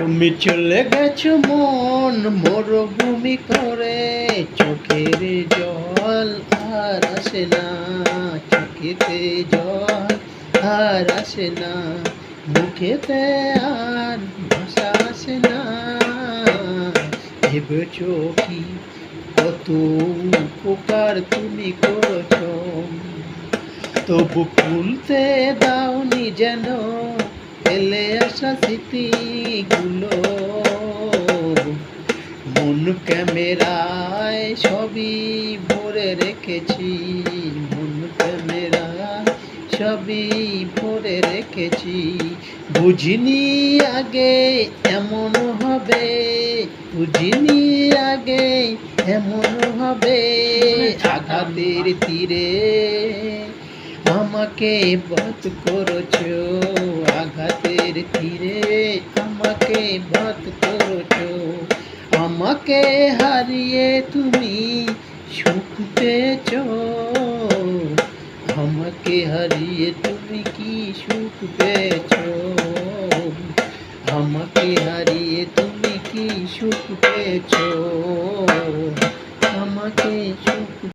তুমি চলে গেছো মন মরুভূমি করে, চোখের জল আর আসে না, চোখেতে জল আর আসে না, মুখেতে আর ভাষা আসে না। ভেবেছো কি কত উপকার তুমি করেছো, তবু ভুলতে দাওনি যেন ফেলে আসা স্মৃতিগুলো। মন ক্যামেরায় সবই ভরে রেখেছি, মন ক্যামেরায় সবই ভরে রেখেছি। বুঝিনি আগে এমন হবে, বুঝিনি আগে এমন হবে। আঘাতের তীরে আমাকে বধ করেছো, আঘাতের তীরে আমাকে বধ করেছো। আমাকে হারিয়ে তুমি সুখ পেয়েছো, আমাকে হারিয়ে তুমি কি সুখ পেয়েছো, আমাকে হারিয়ে তুমি কি সুখ পেয়েছো।